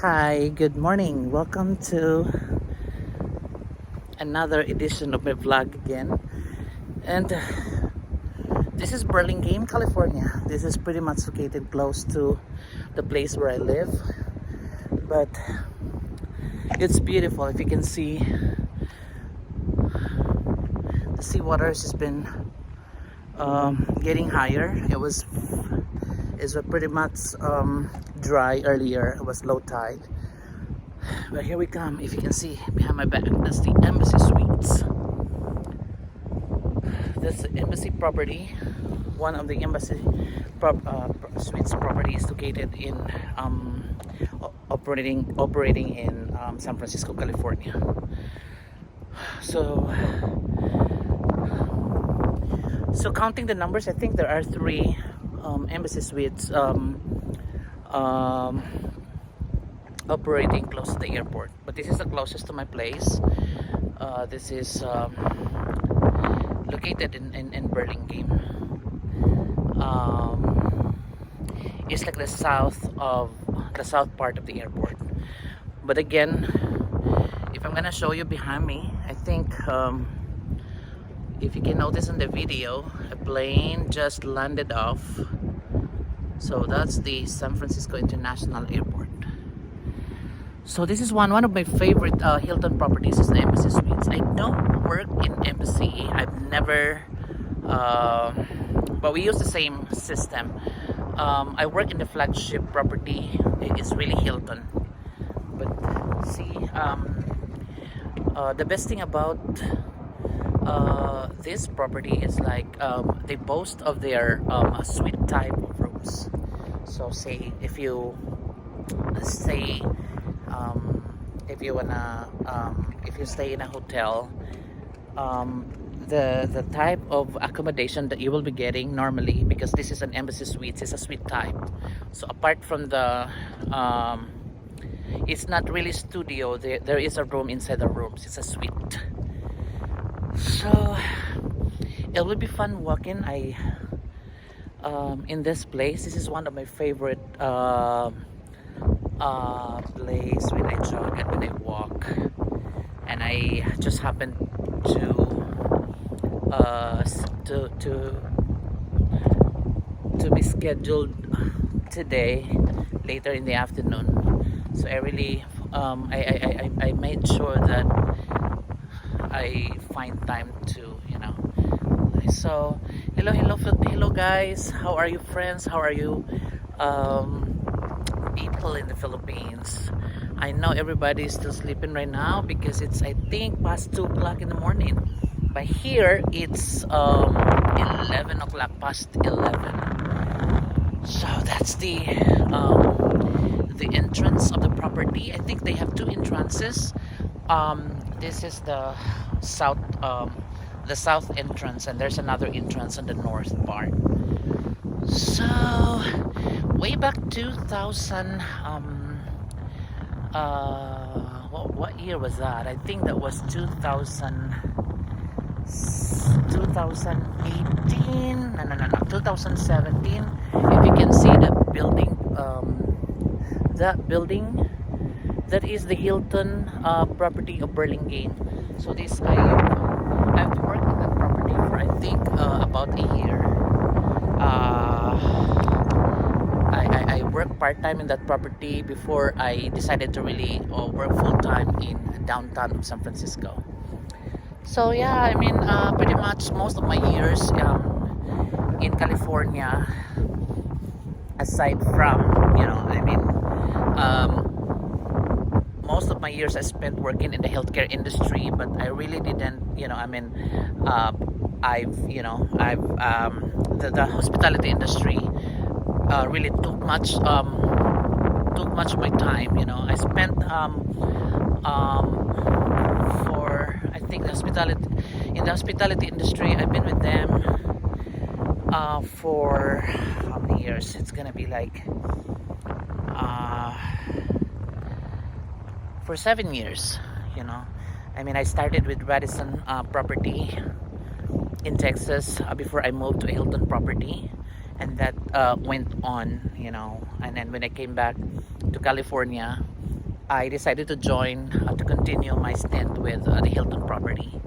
Hi, good morning. Welcome to another edition of my vlog again. And this is Burlingame, California. This is pretty much located close to the place where I live. But it's beautiful. If you can see, the sea waters has been getting higher. It was pretty much dry earlier. It was low tide. But here we come. If you can see behind my back, that's the Embassy Suites. That's the embassy property. One of the embassy suites properties located in operating in San Francisco, California. So counting the numbers, I think there are three embassy suites operating close to the airport. But this is the closest to my place. This is located in Burlingame. It's like the south part of the airport. But again, if I'm gonna show you behind me, I think if you can notice in the video, a plane just landed off. So that's the San Francisco International Airport. So this is one of my favorite Hilton properties is the Embassy Suites. I don't work in Embassy. I've never, but we use the same system. I work in the flagship property. It's really Hilton. But see, the best thing about this property is like they boast of their suite type of rooms. So say if you stay if you stay in a hotel, the type of accommodation that you will be getting normally, because this is an embassy suite, is a suite type. So apart from the it's not really studio, there is a room inside the rooms. It's a suite. So it will be fun walking. In this place, this is one of my favorite place when I jog and when I walk, and I just happened to be scheduled today later in the afternoon. So I really I made sure that I find time to so hello guys, how are you friends, how are you people in the Philippines? I know everybody is still sleeping right now because it's, I think, past 2 o'clock in the morning. But here it's 11 o'clock, past 11. So that's the entrance of the property. I think they have two entrances. This is the south entrance, and there's another entrance on the north part. So way back 2000, what year was that? I think that was 2018. No, 2017. If you can see that building, that is the Hilton property of Burlingame. So this I've worked in that property for, I think, about a year. I worked part-time in that property before I decided to really work full-time in downtown of San Francisco. So yeah, I mean, pretty much most of my years in California, aside from, most of my years I spent working in the healthcare industry, but I really didn't, the hospitality industry really took much of my time. I spent for, I think, the hospitality industry. I've been with them for how many years? It's gonna be like for 7 years. I started with Radisson property in Texas before I moved to a Hilton property, and that went on, and then when I came back to California, I decided to join to continue my stint with the Hilton property.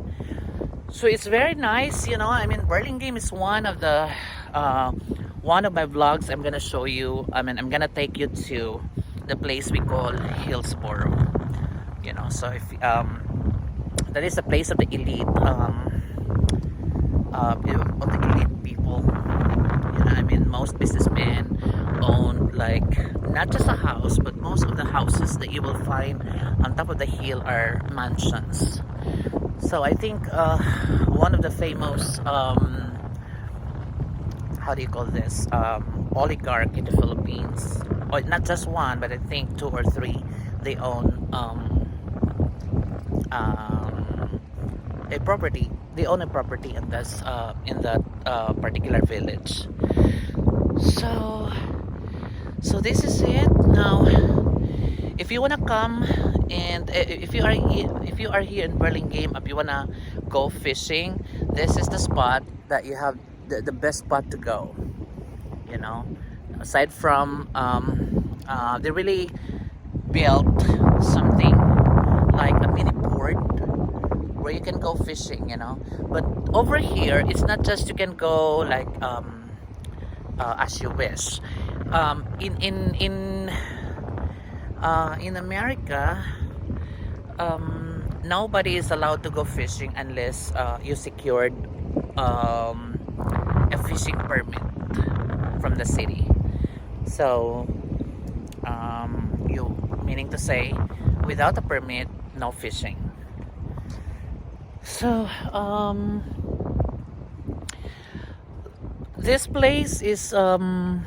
So it's very nice, you know. I mean, Burlingame is uh, one of my vlogs. I'm gonna show you. I mean, I'm gonna take you to the place we call Hillsboro. You know, so if that is a place of the elite, of the elite people. You know, I mean, most businessmen own like not just a house, but most of the houses that you will find on top of the hill are mansions. So I think one of the famous how do you call this oligarch in the Philippines, or not just one, but I think two or three, they own a property. They own a property in this in that particular village. So so this is it now. If you wanna come and if you are here in Burlingame, if you wanna go fishing, this is the spot that you have the best spot to go. You know, aside from they really built something like a mini port where you can go fishing. You know, but over here it's not just you can go like as you wish. In America, nobody is allowed to go fishing unless you secured a fishing permit from the city. So, you meaning to say, without a permit, no fishing. So, this place is okay.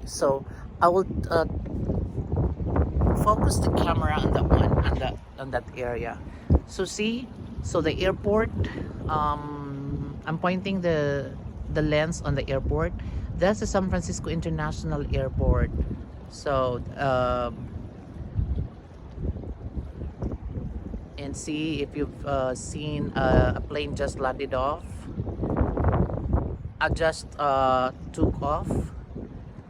So I will focus the camera on that one, on that area. So see, so the airport. I'm pointing the lens on the airport. That's the San Francisco International Airport. So and see if you've seen a plane just landed off. I just took off.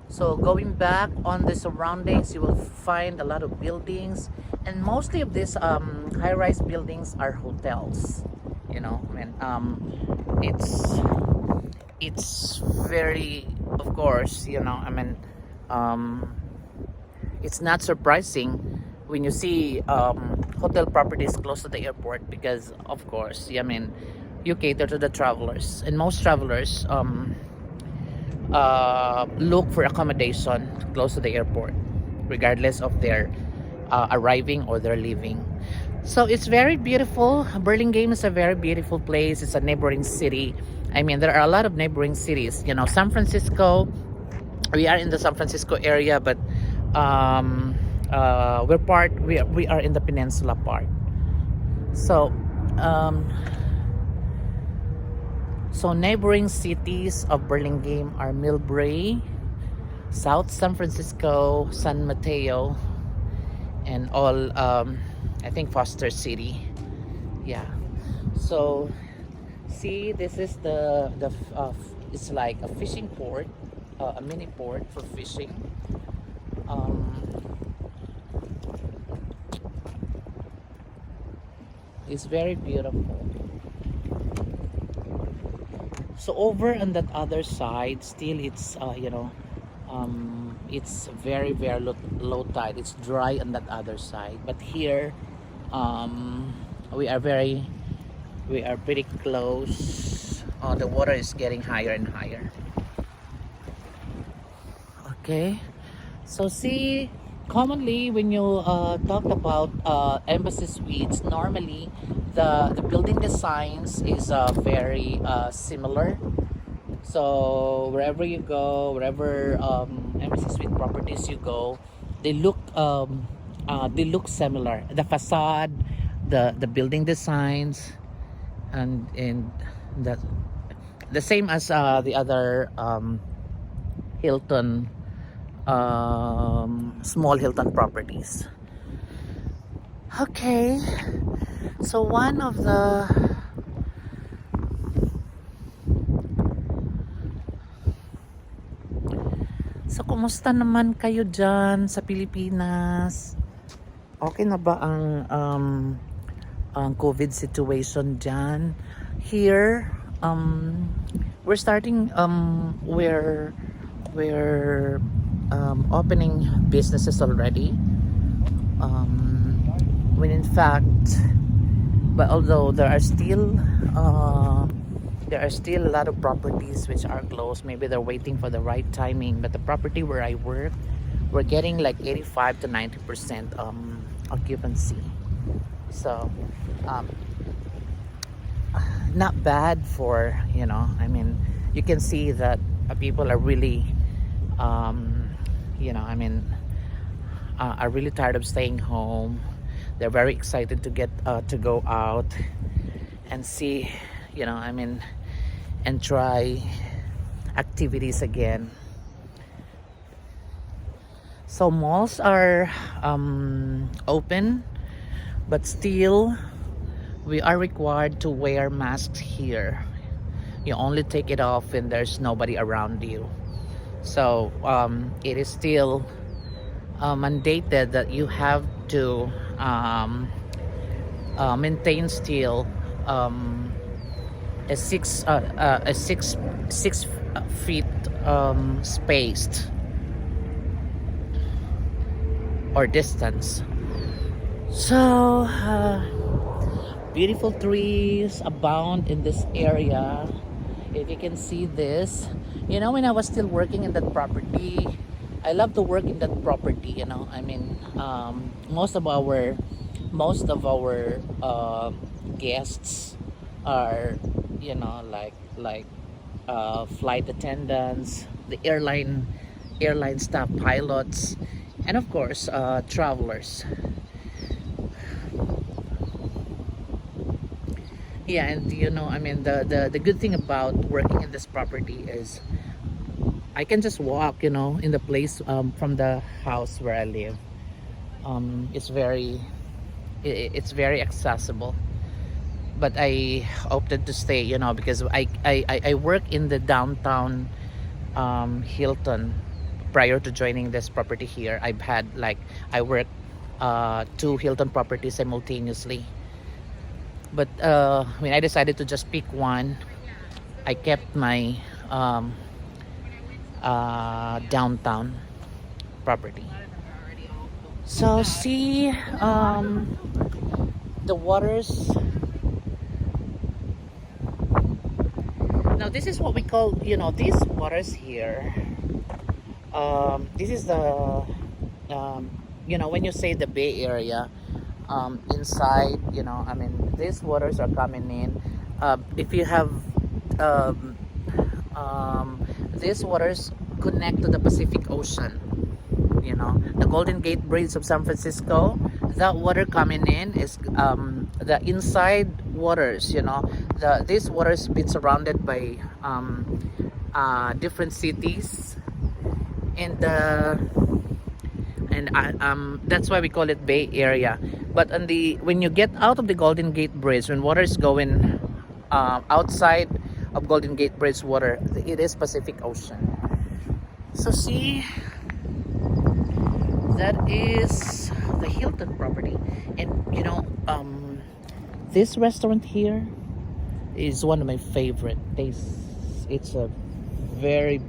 So going back on the surroundings, you will find a lot of buildings, and mostly of these high-rise buildings are hotels. You know, I mean, it's very, of course, you know, I mean, it's not surprising when you see hotel properties close to the airport because, of course, I mean, you cater to the travelers, and most travelers look for accommodation close to the airport regardless of their arriving or their leaving. So it's very beautiful. Burlingame is a very beautiful place. It's a neighboring city. I mean, there are a lot of neighboring cities, you know. San Francisco, we are in the San Francisco area, but we are in the peninsula part. So so neighboring cities of Burlingame are Millbrae, South San Francisco, San Mateo, and all I think Foster City. Yeah. So see, this is it's like a fishing port, a mini port for fishing. It's very beautiful. So over on that other side, still it's you know, it's very low tide. It's dry on that other side, but here we are pretty close. The water is getting higher and higher. Okay, so see, commonly when you talk about embassy suites, normally the building designs is very similar. So wherever you go, wherever embassy suite properties you go, they look similar. The facade, the building designs, and the same as the other Hilton small Hilton properties. Okay, so one of the So, kumusta naman kayo dyan sa Pilipinas? Okay na ba ang COVID situation dyan? Here, we're starting, we're opening businesses already. When in fact, but although there are still a lot of properties which are closed. Maybe they're waiting for the right timing. But the property where I work, we're getting like 85 to 90% occupancy. So, um, not bad for, I mean, you can see that people are really, are really tired of staying home. They're very excited to get to go out and see, and try activities again. So malls are open, but still we are required to wear masks here. You only take it off when there's nobody around you. So it is still mandated that you have to maintain still a six feet spaced or distance. So beautiful trees abound in this area. If you can see this, when I was still working in that property, I love to work in that property. I mean, most of our guests are, like flight attendants, the airline staff, pilots, and of course travelers. Yeah, and I mean, the good thing about working in this property is I can just walk, in the place from the house where I live. It's very accessible. But I opted to stay, because I work in the downtown Hilton. Prior to joining this property here, I worked 2 Hilton properties simultaneously. But when I decided to just pick one, I kept my downtown property. So see the waters. Now this is what we call, these waters here. This is the when you say the Bay Area, inside, I mean, these waters are coming in. If you have these waters connect to the Pacific Ocean, the Golden Gate Bridge of San Francisco. That water coming in is the inside waters. These waters been surrounded by different cities, and that's why we call it Bay Area. But when you get out of the Golden Gate Bridge, when water is going outside of Golden Gate Bridge water, it is Pacific Ocean. So see, that is the Hilton property. And this restaurant here is one of my favorite. It's a very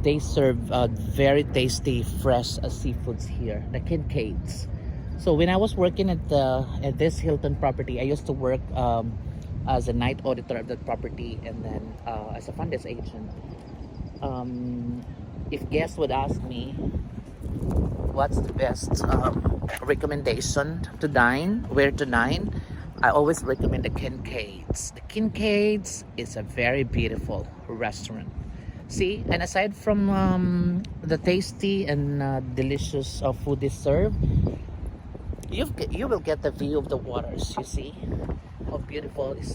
they serve very tasty fresh seafoods here, the Kincaids. So when I was working at this Hilton property, I used to work as a night auditor of that property, and then as a front desk agent. If guests would ask me what's the best recommendation to dine, where to dine, I always recommend the Kincaids. The Kincaids is a very beautiful restaurant. See, and aside from the tasty and delicious food they serve, you will get the view of the waters. You see how beautiful is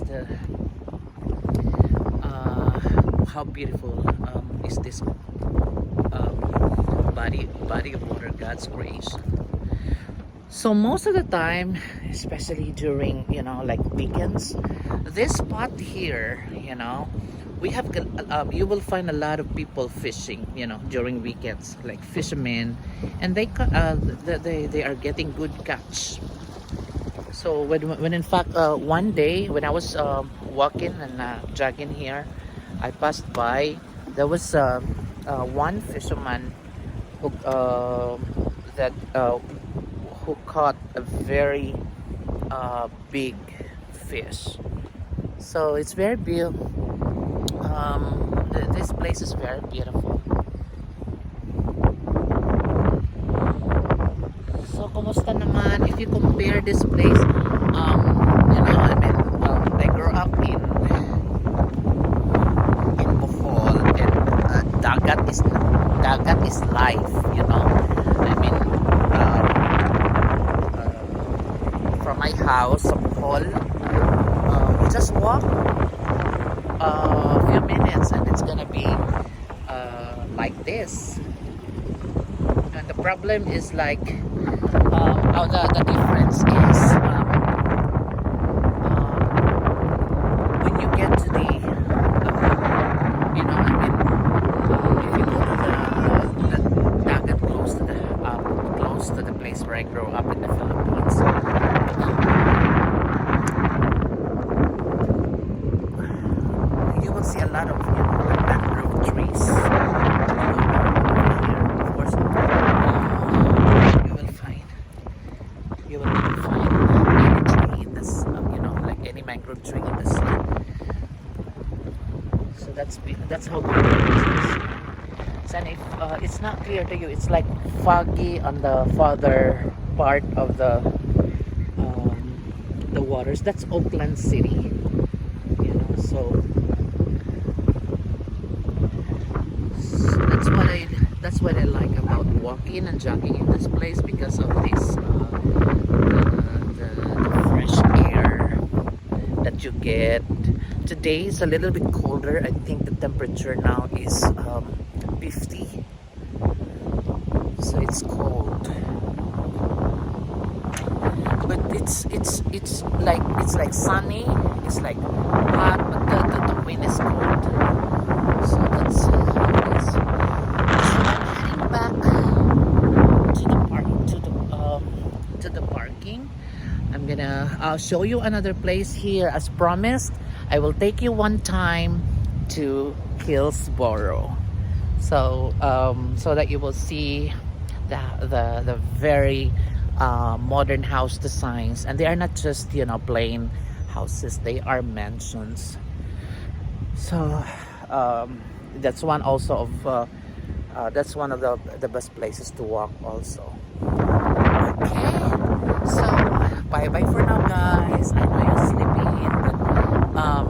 this body of water, God's creation. So most of the time, especially during like weekends, this spot here, you know. We have you will find a lot of people fishing, you know, during weekends, like fishermen, and they are getting good catch. So when in fact one day when I was walking and jogging here, I passed by. There was one fisherman who that who caught a very big fish. So it's very beautiful. This place is very beautiful. So kumusta naman if you compare this place? You know, I mean, I grew up in Bohol, and dagat is life. You know, I mean, from my house to Bohol, we just walk a few minutes, and it's gonna be like this. And the problem is like, the difference is when you get to the, you know, I mean, if you go to the dagat close to the place where I grew up in the Philippines, you will see a lot of, you know, mangrove trees. Of course, you will find any tree in this, you know, like any mangrove tree in the sea. So that's how good it is. And if it's not clear to you, it's like foggy on the farther part of the waters. That's Oakland City, you know. So that's what I like about walking and jogging in this place, because of this the fresh air that you get. Today is a little bit colder. I think the temperature now is 50, so it's cold. But it's like sunny. It's like hot, but the wind is cold. So that's how it is. So I'm heading back to the park to the parking. I'll show you another place here as promised. I will take you one time to Hillsboro, so so that you will see the very modern house designs, and they are not just, you know, plain houses, they are mansions. So that's one also of that's one of the best places to walk also. Okay, so bye bye for now, guys. I know you're sleeping, but